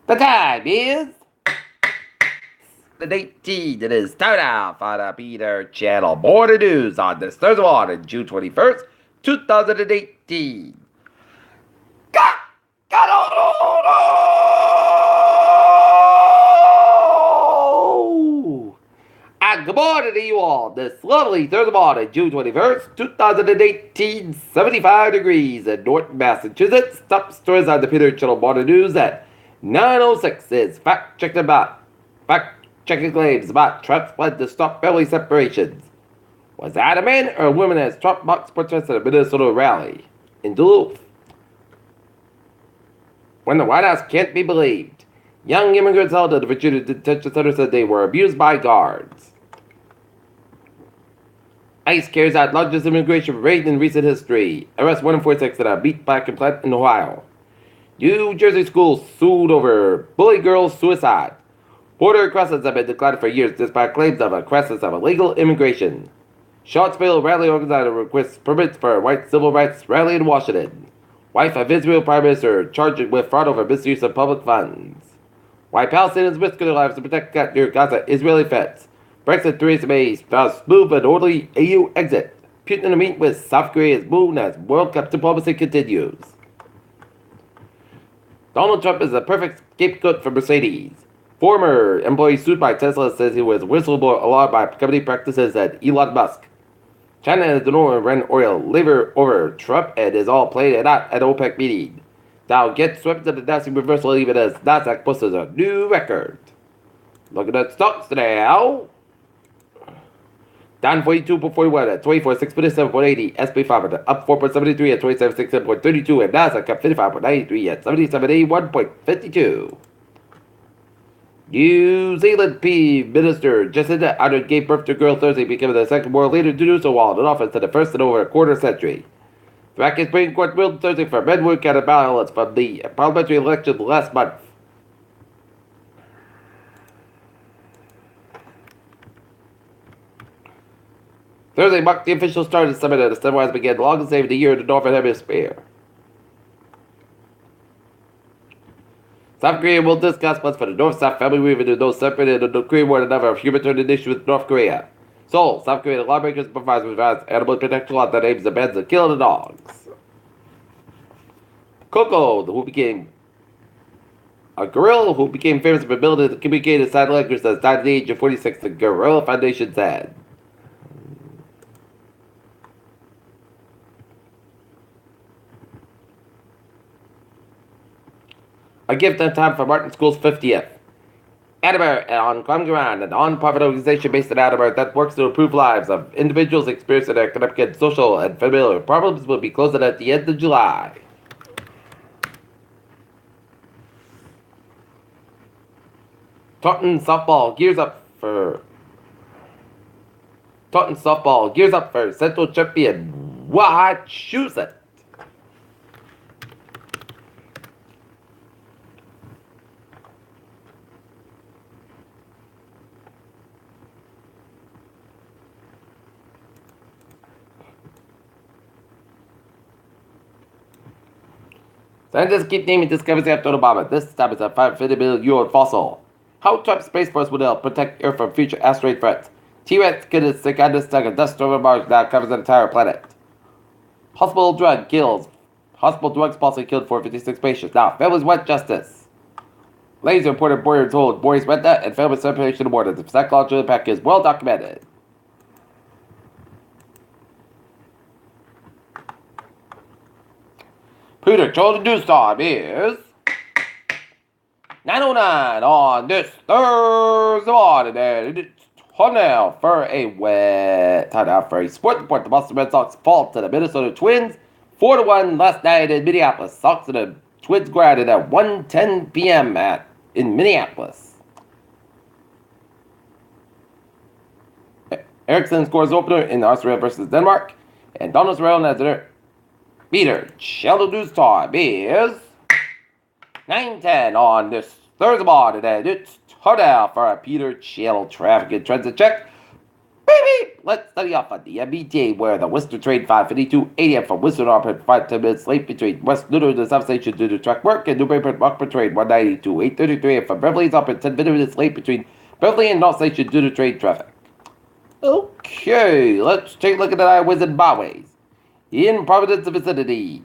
The time is the 18th. It is start off on a Peter Channel. Morning news on this Thursday morning, June 21st, 2018. Got, got, oh! And good morning to you all. This lovely Thursday morning, June 21st, 2018, 75 degrees in North Massachusetts. Top stories on the Peter Channel Morning News at 9:06 is fact-checking claims about Trump's plan to stop family separations. Was that a man or a woman as Trump mocks protests at a Minnesota rally in Duluth? When the White House can't be believed, young immigrants held at the Virginia detention center said they were abused by guards. ICE carries out largest immigration raid in recent history. Arrest 146 at a meat packing plant in Ohio. New Jersey schools sued over bully girls' suicide. Border crossings have been declared for years despite claims of a crisis of illegal immigration. Charlottesville rally organizer requests permits for a white civil rights rally in Washington. Wife of Israel Prime Minister charged with fraud over misuse of public funds. Why Palestinians risk their lives to protect near Gaza Israeli fence. Brexit Theresa May spouse smooth and orderly EU exit. Putin to meet with South Korea's moon as World Cup diplomacy continues. Donald Trump is a perfect scapegoat for Mercedes. Former employee sued by Tesla says he was whistleblower alarmed by company practices at Elon Musk. China has the normal ran oil liver over Trump and is all played out at OPEC meeting. Dow gets swept to the Nasdaq reversal even as Nasdaq posts a new record. Looking at stocks now. Down 42.41 at 24,657.80. SP 500 up 4.73 at 27,67.32 and Nasdaq up 55.93 at 77.81.52. New Zealand Minister Jacinda Ardern gave birth to a girl Thursday, becoming the second world leader to do so while in office and the first in over a quarter century. The Iraqi Supreme Court ruled Thursday for men who counted ballots from the parliamentary election last month. Thursday marked the official start of the summit as the sunrise began the longest day of the year in the Northern Hemisphere. South Korea will discuss plans for the North-South family movement in no separate and the Korea war and another of humanitarian issue with North Korea. Seoul, South Korean lawmakers provide revised animal protection law that aims to ban the killing of dogs. Coco, who became a gorilla who became famous for ability to communicate in sign language, has died at the age of 46, the Gorilla Foundation said. A gift in time for Martin School's 50th. Atterbury on Common Ground, a non-profit organization based in Atterbury that works to improve lives of individuals experiencing economic and social and familial problems, will be closing at the end of July. Taunton softball gears up for Central Champion Wachusett. Scientists keep naming discoveries after Obama. This time it's a €550 million fossil. How Trump's Space Force will help protect Earth from future asteroid threats. T-Rex killed sick on this second dust storm of Mars now covers the entire planet. Hospital drugs possibly killed 456 patients. Now, families want justice. Laser reported Boyer told Boris Wenta and family separation awarded. The psychological impact is well documented. Peter Channel news time is 9:09 on this Thursday morning, and it's time now for a sport report. The Boston Red Sox fall to the Minnesota Twins 4-1 last night in Minneapolis. Sox and the Twins grounded at 1:10 p.m. in Minneapolis. Eriksson scores opener in Australia versus Denmark, and Donald's Rail has their Peter Channel news time is 9:10 on this Thursday morning, and it's time now for a Peter Channel traffic and transit check. Baby, let's study off on the MBTA where the Worcester train 5:52 a.m. from Worcester North 5 10 minutes late between West Newton and substation due to track work and Newburyport Rockford train 192 8:33 a.m. from Beverly's up at 10 minutes late between Beverly and North Station due to train traffic. Okay, let's take a look at the highways and byways. In Providence vicinity,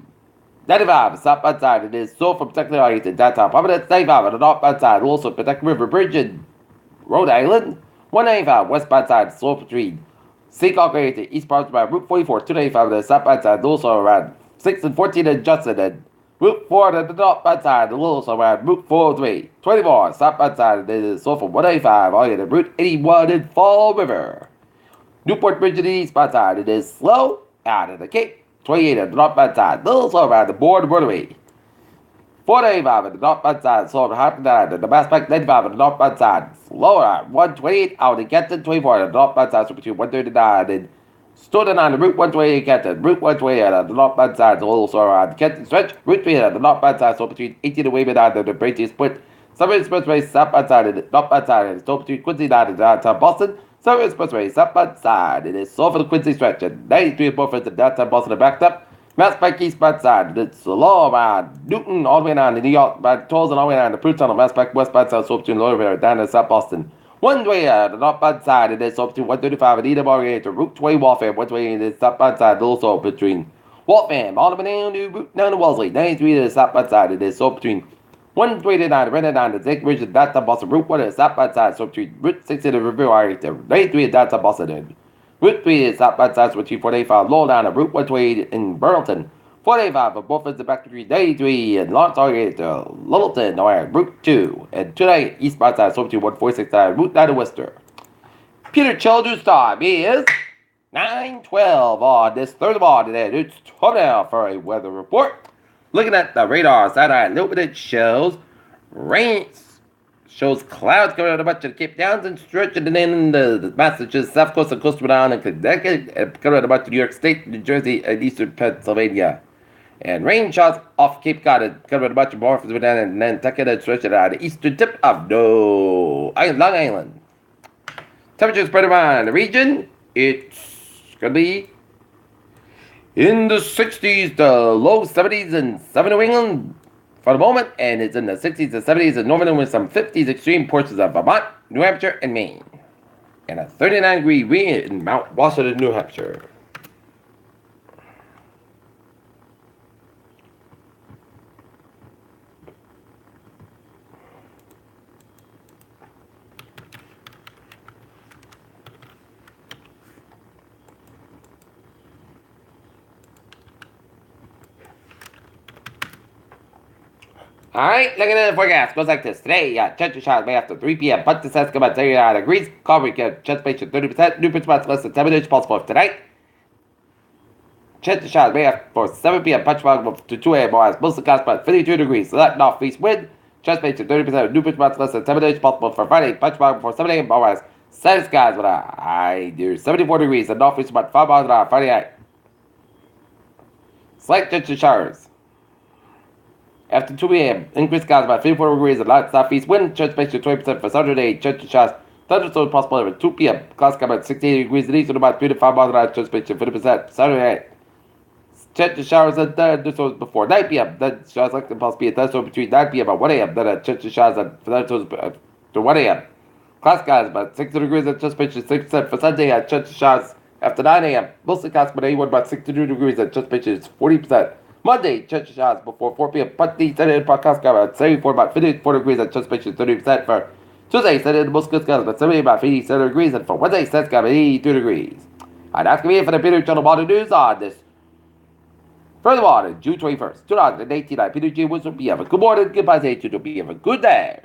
95 southbound side, it is so from Second Audience to downtown Providence, 95 on the northbound side, also Pawtucket River Bridge in Rhode Island, 195 westbound side, slow between Seacock area to East Providence by Route 44, 295 on the southbound side, also around 6 and 14 in Johnson, and Route 4 on the northbound side, also around Route 403, 24 southbound side, it is so from 195 all the way to Route 81 in Fall River. Newport Bridge to the eastbound side, it is slow out of the Cape. 28 at the northbound side, also around the board rotary. 495 at the northbound side, slow to Hampton at the Mass Pike 95 at the northbound side, slower at 128 out of Kenton, 24 at the northbound side, so between 139 and Stoughton on the Route 128 Kenton, Route 128 at the northbound side, also around the Kenton stretch, Route 3 at the northbound side, so between 18 and Wayman on the Brady split, Summit Expressway southbound side and the northbound side, and so between Quincy and downtown Boston. Summit Expressway southbound side, it is slow for the Quincy stretch, and 93 and Beaufort and downtown Boston are backed up. Mass Pike eastbound side, it's slow around Newton all the way down to New York, by tolls and all the way down to Pruitt Tunnel, Mass Pike westbound side, so between Lower River down to South Boston. One way the northbound side, it is so between 135 and Edinburgh to Route 20 Waltham, 128 the southbound side, also between Waltham, all the way down to Route 9 to Wellesley, 93 to the southbound side, it is so between 129 Renner down to Zake Ridge and downtown Boston, Route 1 to the southbound side, so between Route 6 and the River Arlington, 93 and downtown Boston, and Route 3 to the southbound side, so between 485 Lowell down to Route 128 in Burlington, 485 for both ends of back between 93 and Lawrence Arlington to Littleton, or Route 2, and 29 eastbound side, so between 146 Route 9 to Worcester. Peter Children's time is 9:12 on this third of all today. It's time now for a weather report. Looking at the radar satellite illuminate shows rain, shows clouds coming out of a bunch of Cape Towns and stretching in the Massachusetts, South Coast, and Coastal Rhode Island, and Connecticut, and coming out of a bunch of New York State, New Jersey, and eastern Pennsylvania. And rain shots off Cape Cod and coming out of a bunch of Morphs and Nantucket and stretching out the eastern tip of Long Island. Temperature spread around the region, it's going to be in the 60s to low 70s in southern New England for the moment, and it's in the 60s to 70s in northern with some 50s extreme portions of Vermont, New Hampshire, and Maine. And a 39-degree wind in Mount Washington, New Hampshire. Alright, looking at the forecast, goes like this. Today, temperature shot may after 3 p.m. But the sun's about 39 degrees. Carbon chance patient 30%. New spots less than 7 inches possible for tonight. Temperature shot may after 7 p.m. Punch fog to 2 a.m. Hours. Mostly clouds about 52 degrees. Left northeast wind. Chance patient 30%. New spots less than 7 inches possible for Friday. Punch fog before 7 a.m. Hours. Sunny skies with a high near 74 degrees. And northeast about 5 miles an hour Friday night. Slight temperature showers. After 2 p.m., increased skies about 54 degrees and light southeast wind, chance patient 20% for Saturday, chance shots, thunderstorms possible at 2 p.m. Clouds sky about 68 degrees and east and about 3 to 5 miles an hour, chance patient 50% Saturday night. Chance showers and thunderstorms before 9 p.m. Then showers likely possibly a thunderstorm between 9 p.m. and 1 a.m. Then a chance showers and thunderstorms to 1 a.m. Clouds skies about 60 degrees and chance patient 6% for Sunday and chance showers after 9 a.m. Mostly clouds but anyone about 62 degrees and chance patient 40%. Monday, chance shots before 4 p.m. Monday, Saturday, podcast about 74, about 54 degrees, and chance patient 30% for Tuesday, Saturday, most good skies about 70, about 87 degrees, and for Wednesday, sun's got about 82 degrees. And that's going to be it for the Peter Channel Water News on this. Furthermore, on June 21st, 2018, I'm Peter G. Wilson. Be have a good morning, goodbye, day, to be have a good day.